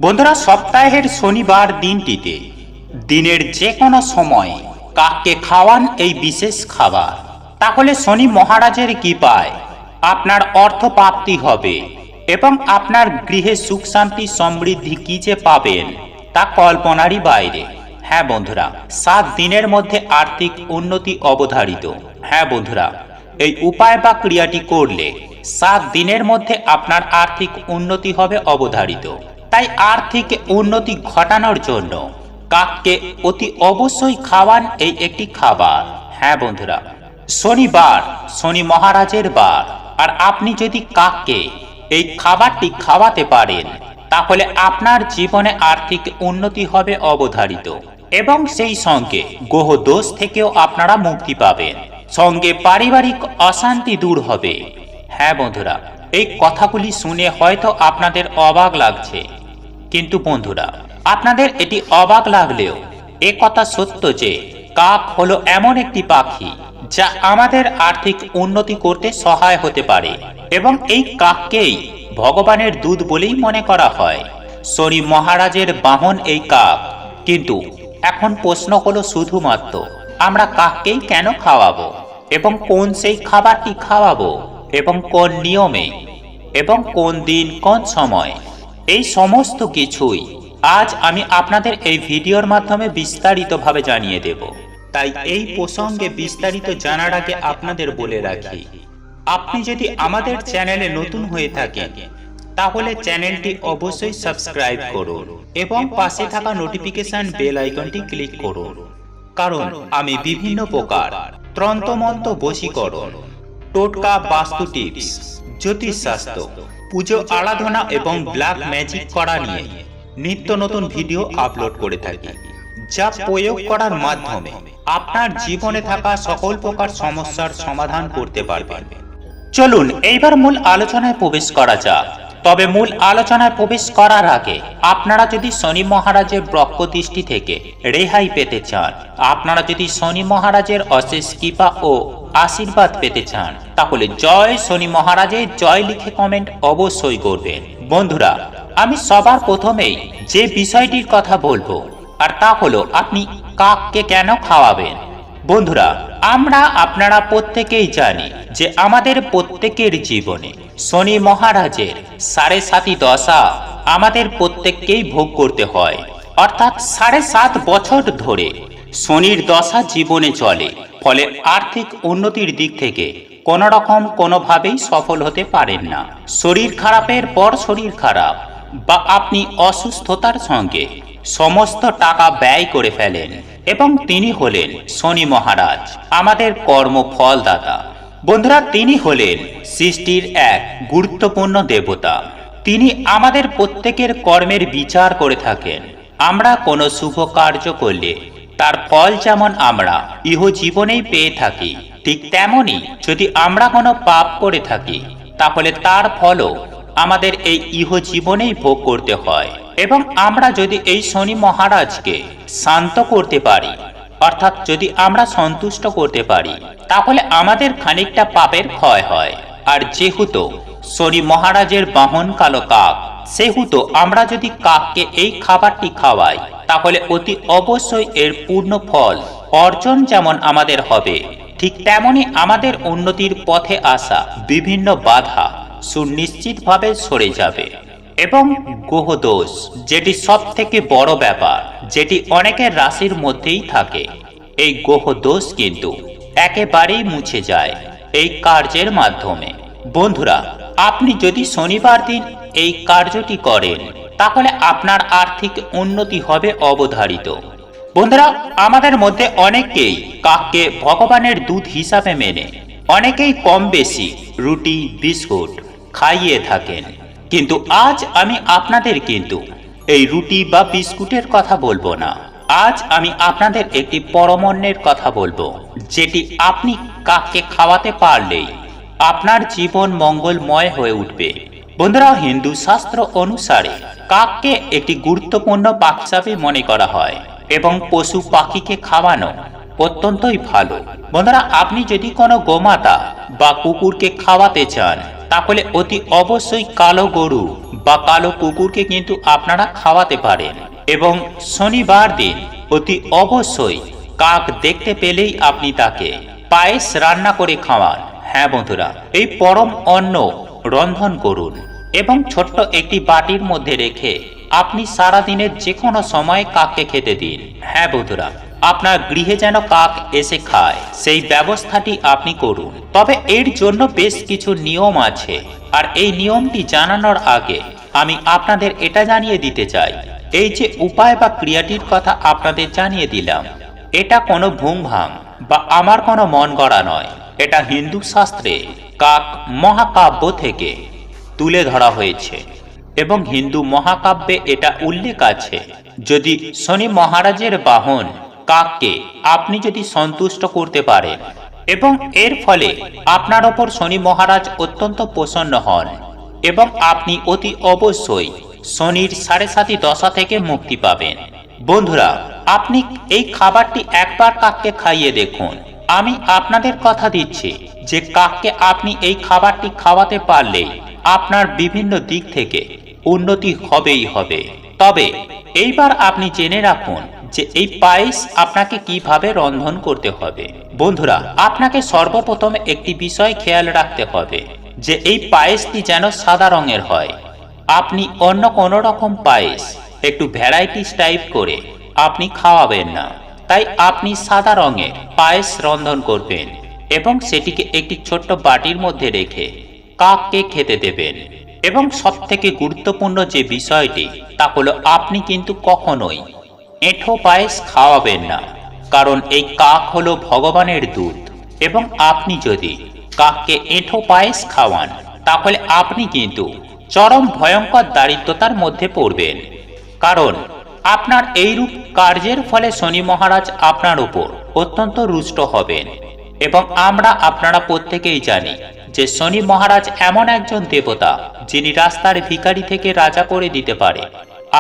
বন্ধুরা, সপ্তাহের শনিবার দিনটিতে দিনের যে কোনো সময় কাককে খাওয়ান এই বিশেষ খাবার, তাহলে শনি মহারাজের কৃপায় আপনার অর্থ প্রাপ্তি হবে এবং আপনার গৃহে সুখ শান্তি সমৃদ্ধি কি যে পাবেন তা কল্পনারই বাইরে। হ্যাঁ বন্ধুরা, 7 দিনের মধ্যে আর্থিক উন্নতি অবধারিত। হ্যাঁ বন্ধুরা, এই উপায় বা ক্রিয়াটি করলে 7 দিনের মধ্যে আপনার আর্থিক উন্নতি হবে অবধারিত। তাই আর্থিক উন্নতি ঘটানোর জন্য কাককে অতি অবশ্যই খাওয়ান এই একটি খাবার। হ্যাঁ বন্ধুরা, শনিবার শনি মহারাজের বার, আর আপনি যদি কাককে এই খাবারটি খাওয়াতে পারেন তাহলে আপনার জীবনে আর্থিক উন্নতি হবে অবধারিত এবং সেই সঙ্গে গ্রহ দোষ থেকেও আপনারা মুক্তি পাবেন, সঙ্গে পারিবারিক অশান্তি দূর হবে। হ্যাঁ বন্ধুরা, এই কথাগুলি শুনে হয়তো আপনাদের অবাক লাগছে, কিন্তু বন্ধুরা আপনাদের এটি অবাক লাগলেও এ কথা সত্য যে কাক হলো এমন একটি পাখি যা আমাদের আর্থিক উন্নতি করতে সহায় হতে পারে এবং এই কাককেই ভগবানের দূত বলেই মনে করা হয়। শনি মহারাজের বাহন এই কাক। কিন্তু এখন প্রশ্ন হলো শুধুমাত্র আমরা কাককেই কেন খাওয়াবো এবং কোন সেই খাবারটি খাওয়াবো এবং কোন নিয়মে এবং কোন দিন কোন সময়, এই সমস্ত কিছুই আজ আমি আপনাদের এই ভিডিওর মাধ্যমে বিস্তারিতভাবে জানিয়ে দেব। তাই এই প্রসঙ্গে বিস্তারিত জানার আগে আপনাদের বলে রাখি, আপনি যদি আমাদের চ্যানেলে নতুন হয়ে থাকেন তাহলে চ্যানেলটি অবশ্যই সাবস্ক্রাইব করুন এবং পাশে থাকা নোটিফিকেশন বেল আইকনটি ক্লিক করুন, কারণ আমি বিভিন্ন প্রকার তন্ত্রমন্ত্র, বশীকরণ, টোটকা, বাস্তু টিপস, জ্যোতিষশাস্ত্র, পুজো আরাধনা এবং ব্ল্যাক ম্যাজিক করা নিয়ে নিত্য নতুন ভিডিও আপলোড করে থাকি, যা প্রয়োগ করার মাধ্যমে আপনার জীবনে থাকা সকল প্রকার সমস্যার সমাধান করতে পারবেন। চলুন এইবার মূল আলোচনায় প্রবেশ করা যাক। তবে মূল আলোচনায় প্রবেশ করার আগে আপনারা যদি শনি মহারাজের ব্রহ্ম দৃষ্টি থেকে রেহাই পেতে চান, আপনারা যদি শনি মহারাজের অশেষ কৃপা ও আশীর্বাদ পেতে চান, তাহলে জয় শনি মহারাজের জয় লিখে কমেন্ট অবশ্যই করবেন। বন্ধুরা, আমি সবার প্রথমেই যে বিষয়টির কথা বলবো আর তা হলো আপনি কাককে কেন খাওয়াবেন। বন্ধুরা, আপনারা প্রত্যেকেই জানি যে আমাদের প্রত্যেকের জীবনে শনি মহারাজের 7.5 দশা আমাদের প্রত্যেককেই ভোগ করতে হয়, অর্থাৎ 7.5 বছর ধরে শনির দশা জীবনে চলে। ফলে আর্থিক উন্নতির দিক থেকে কোনো রকম কোনোভাবেই সফল হতে পারেন না। শরীর খারাপের পর শরীর খারাপ বা আপনি অসুস্থতার সঙ্গে সমস্ত টাকা ব্যয় করে ফেলেন এবং তিনি হলেন শনি মহারাজ, আমাদের কর্মফলদাতা। বন্ধুরা, তিনি হলেন সৃষ্টির এক গুরুত্বপূর্ণ দেবতা। তিনি আমাদের প্রত্যেকের কর্মের বিচার করে থাকেন। আমরা কোনো শুভ কার্য করলে তার ফল যেমন আমরা ইহজীবনেই পেয়ে থাকি, ঠিক তেমনি যদি আমরা কোনো পাপ করে থাকি তাহলে তার ফলও আমাদের এই ইহজীবনেই ভোগ করতে হয়। এবং আমরা যদি এই শনি মহারাজকে শান্ত করতে পারি, অর্থাৎ যদি আমরা সন্তুষ্ট করতে পারি, তাহলে আমাদের খানিকটা পাপের ক্ষয় হয়। আর যেহেতু শনি মহারাজের বাহন কালো কাক, সেহেতু আমরা যদি কাককে এই খাবারটি খাওয়াই তাহলে অতি অবশ্যই এর পূর্ণ ফল অর্জন যেমন আমাদের হবে, ঠিক তেমনি আমাদের উন্নতির পথে আসা বিভিন্ন বাধা সুনিশ্চিতভাবে সরে যাবে। এবং গ্রহদোষ, যেটি সব থেকে বড় ব্যাপার, যেটি অনেকের রাশির মধ্যেই থাকে, এই গ্রহদোষ কিন্তু একেবারেই মুছে যায় এই কার্যের মাধ্যমে। বন্ধুরা, আপনি যদি শনিবার দিন এই কার্যটি করেন তাহলে আপনার আর্থিক উন্নতি হবে অবধারিত। বন্ধুরা, আমাদের মধ্যে অনেকেই কাককে ভগবানের দূত হিসাবে মেনে অনেকেই কম বেশি রুটি বিস্কুট খাইয়ে থাকেন, কিন্তু আজ আমি আপনাদের কিন্তু এই রুটি বা বিস্কুটের কথা বলবো না। আজ আমি আপনাদের একটি পরমান্নের কথা বলবো, যেটি আপনি কাককে খাওয়াতে পারলেই আপনার জীবন মঙ্গলময় হয়ে উঠবে। বন্ধুরা, হিন্দু শাস্ত্র অনুসারে কাককে একটি গুরুত্বপূর্ণ পাখি হিসাবে মনে করা হয় এবং পশু পাখিকে খাওয়ানো অত্যন্তই ভালো। বন্ধুরা, আপনি যদি কোনো গোমাতা বা কুকুরকে খাওয়াতে চান তাহলে অতি অবশ্যই কালো গরু বা কালো কুকুরকে কিন্তু আপনারা খাওয়াতে পারেন। এবং শনিবার দিন অতি অবশ্যই কাক দেখতে পেলেই আপনি তাকে পায়েস রান্না করে খাওয়ান। হ্যাঁ বন্ধুরা, এই পরম অন্ন রন্ধন করুন এবং ছোট্ট একটি বাটির মধ্যে রেখে আপনি সারা দিনের যে কোনো সময় কাককে খেতে দিন। হ্যাঁ বন্ধুরা, আপনার গৃহে যেন কাক এসে খায় সেই ব্যবস্থাটি আপনি করুন। তবে এর জন্য বেশ কিছু নিয়ম আছে, আর এই নিয়মটি জানানোর আগে আমি আপনাদের এটা জানিয়ে দিতে চাই, এই যে উপায় বা ক্রিয়াটির কথা আপনাদের জানিয়ে দিলাম, এটা কোনো ভুংভাং বা আমার কোনো মন গড়া নয়। এটা হিন্দু শাস্ত্রে কাক মহাকাব্য থেকে তুলে ধরা হয়েছে এবং হিন্দু মহাকাব্যে এটা উল্লেখ আছে, যদি শনি মহারাজের বাহন কাককে আপনি যদি সন্তুষ্ট করতে পারেন এবং এর ফলে আপনার ওপর শনি মহারাজ অত্যন্ত প্রসন্ন হন এবং আপনি অতি অবশ্যই শনির 7.5 দশা থেকে মুক্তি পাবেন। বন্ধুরা, আপনি এই খাবারটি একবার কাককে খাইয়ে দেখুন। আমি আপনাদের কথা দিচ্ছি যে কাককে আপনি এই খাবারটি খাওয়াতে পারলেই আপনার বিভিন্ন দিক থেকে উন্নতি হবেই হবে। তবে এইবার আপনি জেনে রাখুন যে এই পায়েস আপনাকে কিভাবে রন্ধন করতে হবে। বন্ধুরা, আপনাকে সর্বপ্রথমে একটি বিষয় খেয়াল রাখতে হবে যে এই পায়েসটি যেন সাদা রঙের হয়। আপনি অন্য কোনো রকম পায়েস একটু ভ্যারাইটিস টাইপ করে আপনি খাওয়াবেন না, তাই আপনি সাদা রঙের পায়েস রন্ধন করবেন এবং সেটিকে একটি ছোট্ট বাটির মধ্যে রেখে কাককে খেতে দেবেন। এবং সবথেকে গুরুত্বপূর্ণ যে বিষয়টি তা হলো আপনি কিন্তু কখনোই এঁঠো পায়েস খাওয়াবেন না, কারণ এই কাক হলো ভগবানের দূত এবং আপনি যদি কাককে এঁঠো পায়েস খাওয়ান তাহলে আপনি কিন্তু চরম ভয়ঙ্কর দারিদ্রতার মধ্যে পড়বেন। কারণ আপনার এইরূপ কার্যের ফলে শনি মহারাজ আপনার উপর অত্যন্ত রুষ্ট হবেন এবং আপনারা প্রত্যেকেই জানি যে শনি মহারাজ এমন একজন দেবতা যিনি রাস্তার ভিখারি থেকে রাজা করে দিতে পারে,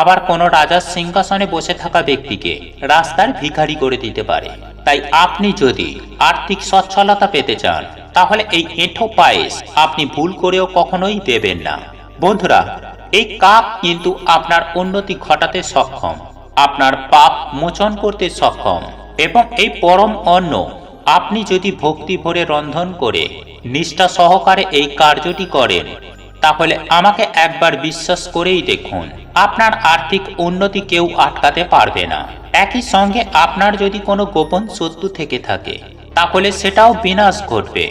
আবার কোনো রাজার সিংহাসনে বসে থাকা ব্যক্তিকে রাস্তার ভিখারি করে দিতে পারে। তাই আপনি যদি আর্থিক সচ্ছলতা পেতে চান তাহলে এই এঁঠো পায়েস আপনি ভুল করেও কখনোই দেবেন না। বন্ধুরা, এই কাক কিন্তু আপনার উন্নতি ঘটাতে সক্ষম, আপনার পাপ মোচন করতে সক্ষম এবং এই পরম অন্ন আপনি যদি ভক্তি ভরে রন্ধন করে নিষ্ঠা সহকারে এই কার্যটি করেন তাহলে আমাকে একবার বিশ্বাস করেই দেখুন, আপনার আর্থিক উন্নতি কেউ আটকাতে পারবে না। একই সঙ্গে আপনার যদি কোনো গোপন শত্রু থেকে থাকে তাহলে সেটাও বিনাশ ঘটবে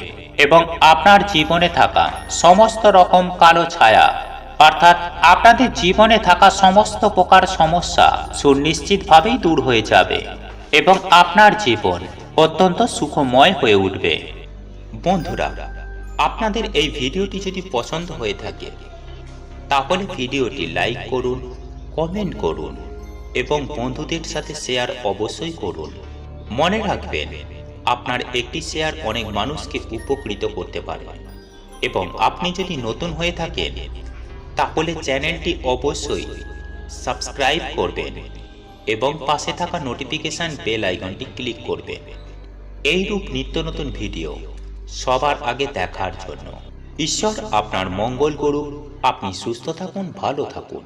এবং আপনার জীবনে থাকা সমস্ত রকম কালো ছায়া অর্থাৎ আপনাদের জীবনে থাকা সমস্ত প্রকার সমস্যা সুনিশ্চিতভাবেই দূর হয়ে যাবে এবং আপনার জীবন অত্যন্ত সুখময় হয়ে উঠবে। বন্ধুরা, আপনাদের এই ভিডিওটি যদি পছন্দ হয়ে থাকে তাহলে ভিডিওটি লাইক করুন, কমেন্ট করুন এবং বন্ধুদের সাথে শেয়ার অবশ্যই করুন। মনে রাখবেন, আপনার একটি শেয়ার অনেক মানুষকে উপকৃত করতে পারে এবং আপনি যদি নতুন হয়ে থাকেন তাহলে চ্যানেলটি অবশ্যই সাবস্ক্রাইব করবেন এবং পাশে থাকা নোটিফিকেশন বেল আইকনটি ক্লিক করবেন এইরূপ নিত্য নতুন ভিডিও সবার আগে দেখার জন্য। ঈশ্বর আপনার মঙ্গল করুক। আপনি সুস্থ থাকুন, ভালো থাকুন।